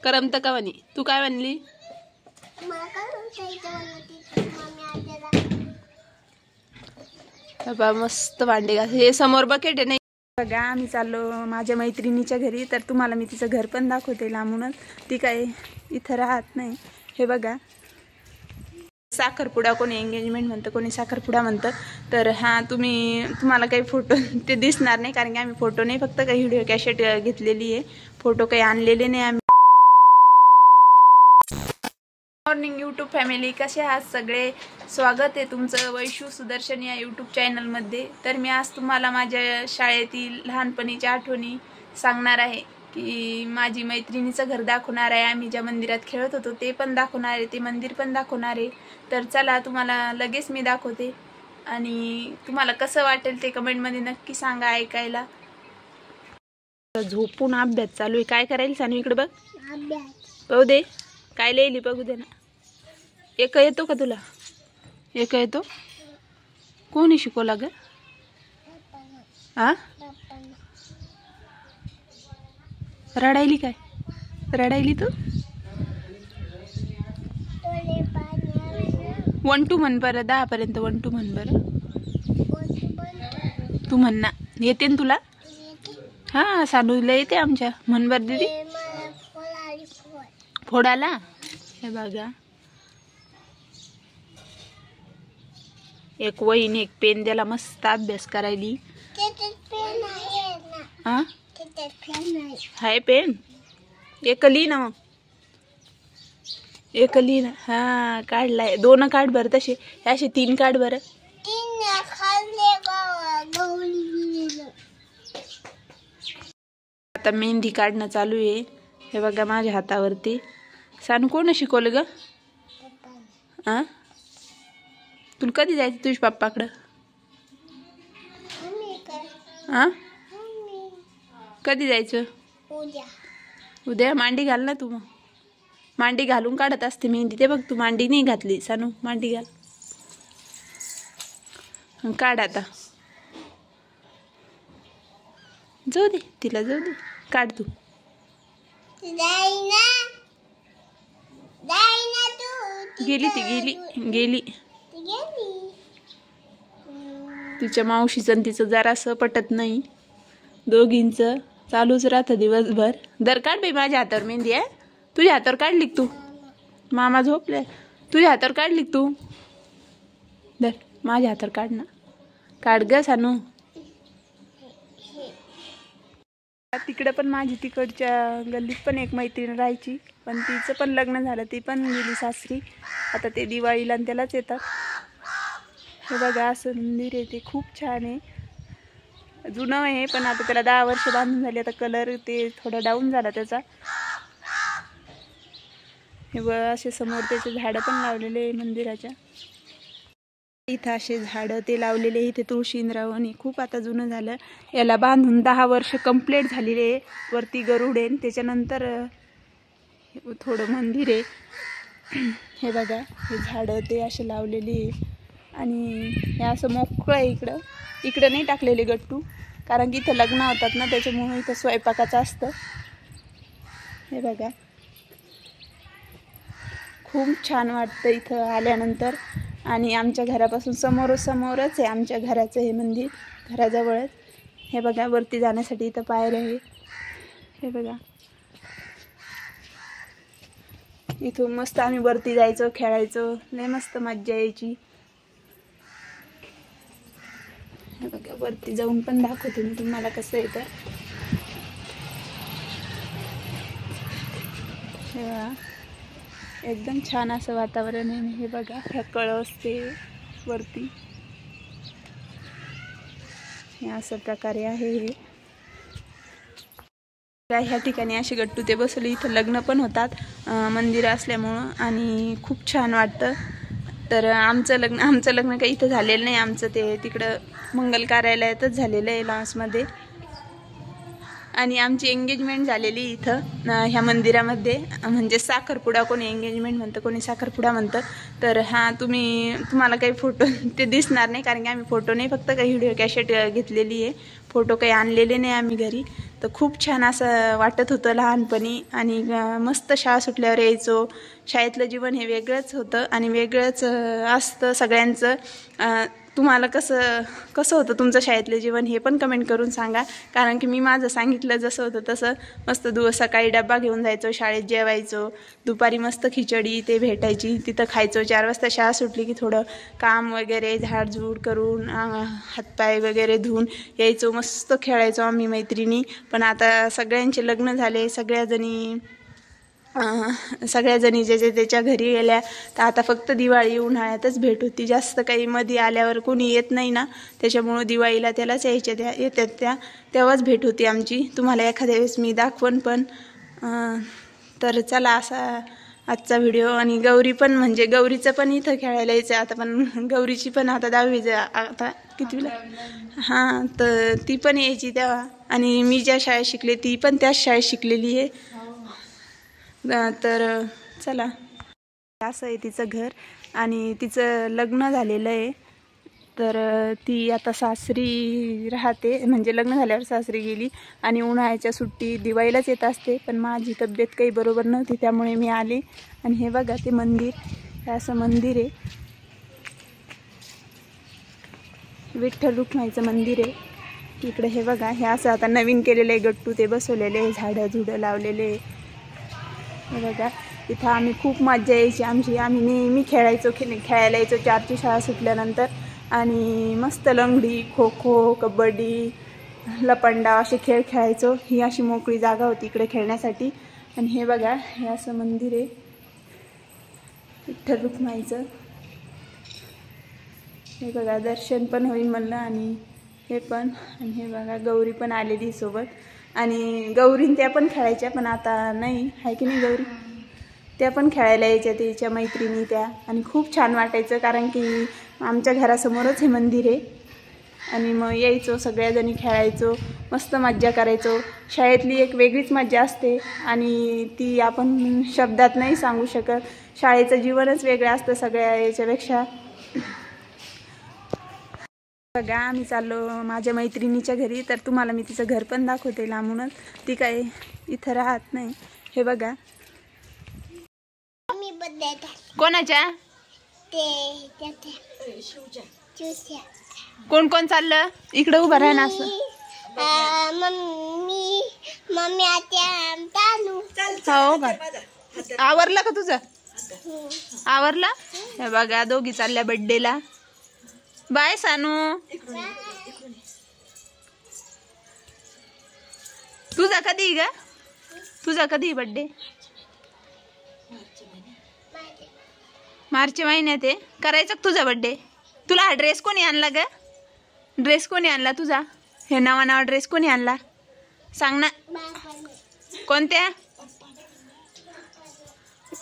करमत का म्हणे? तू काय म्हणली? बाबा मस्त भांडे घास. हे समोर बकेट आहे नाही बघा. आम्ही चाललो माझ्या मैत्रिणीच्या घरी, तर तुम्हाला मी तिचं घर पण दाखवते लांबूनच. ती काय इथं राहत नाही. हे बघा, साखरपुडा कोणी एंगेजमेंट म्हणतं, कोणी साखरपुडा म्हणतं. तर हां, तुम्हाला काही फोटो ते दिसणार नाही, कारण की आम्ही फोटो नाही, फक्त काही व्हिडिओ कॅसेट घेतलेली आहे. फोटो काही आणलेले नाही आम्ही. मॉर्निंग यूट्यूब फॅमिली, कसे आहात सगळे? स्वागत आहे तुमचं वैशू सुदर्शन या यूट्यूब चॅनलमध्ये. तर मी आज तुम्हाला माझ्या शाळेतील लहानपणीच्या आठवणी सांगणार आहे, की माझी मैत्रिणीचं घर दाखवणार आहे. आम्ही ज्या मंदिरात खेळत होतो ते पण दाखवणार आहे, ते मंदिर पण दाखवणार आहे. तर चला, तुम्हाला लगेच मी दाखवते, आणि तुम्हाला कसं वाटेल ते कमेंटमध्ये नक्की सांगा ऐकायला. झोपून अभ्यास चालू आहे. काय करायला सांगू? इकडे बघ, बघू दे काय लिहिली, बघू दे ना. एक येतो का तुला? एक येतो? कोणी शिकवला ग? हा, रडायली काय? रडायली तू? 1 2 म्हण बरं, 10 पर्यंत 1 2 म्हण बरं. तू म्हण ना, येते ना तुला? हा, सानूला येते आमच्या. म्हण बर दीदी. फोडाला. हे बघा, एक वहीन एक पेन द्याला, मस्त अभ्यास करायली. हा, हाय पेन. एक लिही ना मग, एक लिही ना. हा, काढलाय. 2 काढ बरं तसे, असे 3 काढ बरं. आता मेहंदी काढणं चालू आहे. हे बघा माझ्या हातावरती. सानू कोण शिकवलं ग? आ, तुला कधी जायचं तुझ्या पप्पाकडं? हा, कधी जायचं? उद्या. मांडी घाल ना तू. मग मांडी घालून काढत असते मेहंदी. ते बघ, तू मांडी नाही घातली. सानू मांडी घाल, काढ आता. जाऊ दे तिला, जाऊ दे, काढ तू. गेली ती, गेली. तिच्या मावशीचं तिचं जरासं पटत नाही. दोघींचं चालूच राहतं दिवसभर. दर काढ बाई, माझ्या हातावर मेहंदी आहे. तुझ्या हातावर काढली तू? मामा झोपले. तुझ्या हातावर काढली तू? दर माझ्या हातावर काढ ना. काढ ग सानू. तिकडं पण माझी तिकडच्या गल्लीत पण एक मैत्रीण राहायची, पण तिचं पण लग्न झालं. ती पण गेली सासरी. आता ते दिवाळीला आणि त्यालाच येतात. हे बघा, असं मंदिर आहे. ते खूप छान आहे. जुनं आहे, पण आता त्याला 10 वर्ष बांधून झाली. आता कलर ते थोडा डाऊन झाला त्याचा. हे बघ, असे समोर त्याचे झाडं पण लावलेले आहे मंदिराच्या. इथं असे झाडं ते लावलेले. इथे तुळशी इंद्रावणी. खूप आता जुनं झालं. याला बांधून 10 वर्ष कंप्लीट झालेले आहे. वरती गरुड आहे, त्याच्यानंतर थोडं मंदिर आहे. हे बघा, हे झाडं ते असे लावलेले आहे. आणि हे असं मोकळं आहे. इकडं नाही टाकलेले गट्टू, कारण की इथं लग्न होतात ना, त्याच्यामुळे इथं स्वयंपाकाचं असतं. हे बघा, खूप छान वाटतं इथं आल्यानंतर. आणि आमच्या घरापासून समोरच आहे आमच्या घराचं हे मंदिर, घराजवळच. हे बघा, वरती जाण्यासाठी इथं पायऱ्या आहे. हे बघा, इथून मस्त आम्ही वरती जायचो, खेळायचो, लय मस्त मज्जा यायची. हे बघा, वरती जाऊन पण दाखवते मी तुम्हाला कसं येतं. हे बघा, एकदम छान असं वातावरण आहे. हे बघा, ह्या कळस ते वरती हे असं प्रकारे आहे. हे ह्या ठिकाणी असे गट्टू ते बसवले. इथं लग्न पण होतात मंदिर असल्यामुळं, आणि खूप छान वाटतं. तर आमचं लग्न काही इथं झालेलं नाही. आमचं ते तिकडं मंगल कार्यालयातच झालेलं आहे, लॉन्समध्ये. आणि आमची एंगेजमेंट झालेली इथं ह्या मंदिरामध्ये. म्हणजे साखरपुडा, कोणी एंगेजमेंट म्हणतं, कोणी साखरपुडा म्हणतं. तर हां, तुम्हाला काही फोटो ते दिसणार नाही, कारण की आम्ही फोटो नाही, फक्त काही व्हिडिओ कॅसेट घेतलेली आहे. फोटो काही आणलेले नाही आम्ही घरी. तर खूप छान असं वाटत होतं लहानपणी. आणि मस्त शाळा सुटल्यावर यायचो. शाळेतलं जीवन हे वेगळंच होतं आणि वेगळंच असतं सगळ्यांचं. तुम्हाला कसं होतं तुमचं शाळेतलं जीवन हे पण कमेंट करून सांगा. कारण की मी माझं सांगितलं जसं होतं तसं. मस्त सकाळी डब्बा घेऊन जायचो, शाळेत जेवायचो, दुपारी मस्त खिचडी ते भेटायची, तिथं खायचो. 4 वाजता शाळा सुटली की थोडं काम वगैरे झाडझूड करून हातपाय वगैरे धुवून यायचो, मस्त खेळायचो आम्ही मैत्रिणी. पण आता सगळ्यांचे लग्न झाले, सगळ्याजणी ज्याच्या त्याच्या घरी गेल्या. तर आता फक्त दिवाळी उन्हाळ्यातच भेट होती. जास्त काही मध्ये आल्यावर कोणी येत नाही ना, त्याच्यामुळं दिवाळीला त्यालाच येतात तेव्हाच भेट होती आमची. तुम्हाला एखाद्या वेळेस मी दाखवण पण. तर चला असा आजचा व्हिडिओ. आणि गौरी पण, म्हणजे गौरीचं पण इथं खेळायला यायचं आता. पण गौरीची पण आता 10वी आता कितवीला, हां, तर ती पण यायची तेव्हा. आणि मी ज्या शाळेत शिकले ती पण त्याच शाळेत शिकलेली आहे. तर चला, असं आहे तिचं घर. आणि तिचं लग्न झालेलं आहे. तर ती आता सासरी राहते, म्हणजे लग्न झाल्यावर सासरी गेली. आणि उन्हाळ्याच्या सुट्टी दिवाळीलाच येत असते. पण माझी तब्येत काही बरोबर नव्हती, त्यामुळे मी आले. आणि हे बघा ते मंदिर, हे असं मंदिर आहे, विठ्ठल रुक्माईचं मंदिर आहे. इकडे हे बघा, हे असं आता नवीन केलेलं आहे, गट्टू ते बसवलेले, झाडं झुडं लावलेले. हे बघा, इथं आम्ही खूप मजा यायची आमची. आम्ही नेहमी खेळायला यायचो 4ची शाळा सुटल्यानंतर. आणि मस्त लंगडी, खो खो, कबड्डी, लपंडाव असे खेळ खेळायचो. ही अशी मोकळी जागा होती इकडे खेळण्यासाठी. आणि हे बघा, हे असं मंदिर आहे विठ्ठल रुक्माईचं. हे बघा, दर्शन पण होईल म्हणलं. आणि हे पण. आणि हे बघा, गौरी पण आलेली सोबत. आणि गौरीन त्या पण खेळायच्या, पण आता नाही आहे की नाही गौरी, त्या पण खेळायला यायच्या तिच्या मैत्रिणी त्या. आणि खूप छान वाटायचं, कारण की आमच्या घरासमोरच हे मंदिर आहे. आणि मग यायचो, सगळ्याजणी खेळायचो, मस्त मज्जा करायचो. शाळेतली एक वेगळीच मज्जा असते, आणि ती आपण शब्दात नाही सांगू शकत. शाळेचं जीवनच वेगळं असतं सगळ्या याच्यापेक्षा. बघा, आम्ही चाललो माझ्या मैत्रिणीच्या घरी. तर तुम्हाला मी तिचं घर पण दाखवते लांबूनच. ती काय इथं राहत नाही. हे बघा, कोणाच्या, कोण कोण चाललं इकडं उभं राह ना असं. हो का, आवरलं का तुझं, आवरलं. हे बघा, दोघी चालल्या बड्डेला. बाय सानू. तुझा कधी ग, तुझा कधी बड्डे? मार्च महिन्यात आहे. करायचा तुझा बड्डे? तुला हा ड्रेस कोणी आणला ग, ड्रेस कोणी आणला तुझा? हे नवा ड्रेस कोणी आणला सांग ना. कोणत्या?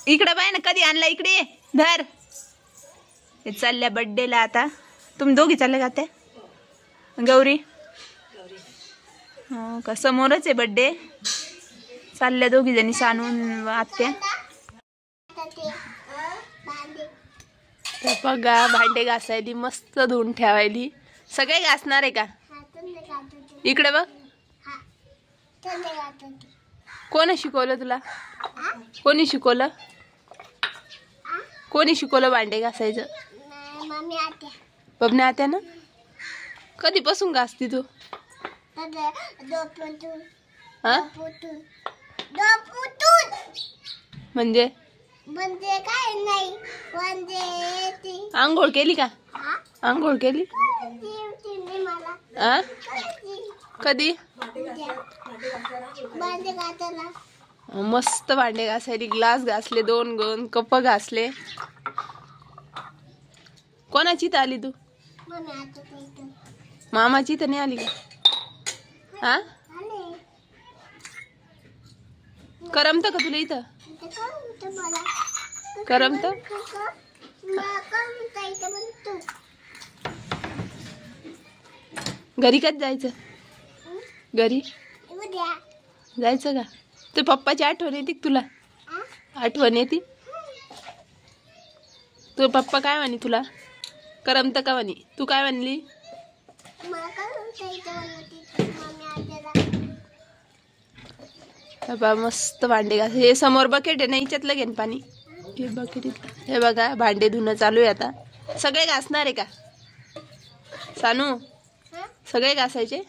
इकडं बाय ना, कधी आणला, इकडे धर. हे चालल्या बड्डेला आता. तुम्ही दोघी चालले का त्या? गौरी, हो का, समोरच आहे बड्डे. चालल्या दोघी जणी, सानून आत्या. तर बघा, भांडे घासायली, मस्त धुवून ठेवायली. सगळे घासणार आहे का? इकडे बघ. कोणी शिकवलं तुला? कोणी शिकवलं? कोणी शिकवलं भांडे घासायचं? बबने आत्या ना. कधीपासून घासती तू? म्हणजे काय नाही, आंघोळ केली का? आंघोळ केली? कधी? मस्त भांडे घासायली, ग्लास घासले, 2 कप घासले. कोणाची तर आली तू? मामाची तर नाही आली का? हा, करमत का तुला इथं? करमत? घरी कधी जायचं? घरी जायचं का? ते पप्पाची आठवण येते तुला? आठवण येते? तू पप्पा काय म्हणे तुला? करमत का म्हणे? तू काय म्हणली? बाबा मस्त भांडे घास. हे समोर बकेट आहे ना, हिच्यातलं घेन पाणी. हे बकेट, हे बघा भांडे धुणं चालू आहे आता. सगळे घासणार आहे का सानू? सगळे घासायचे?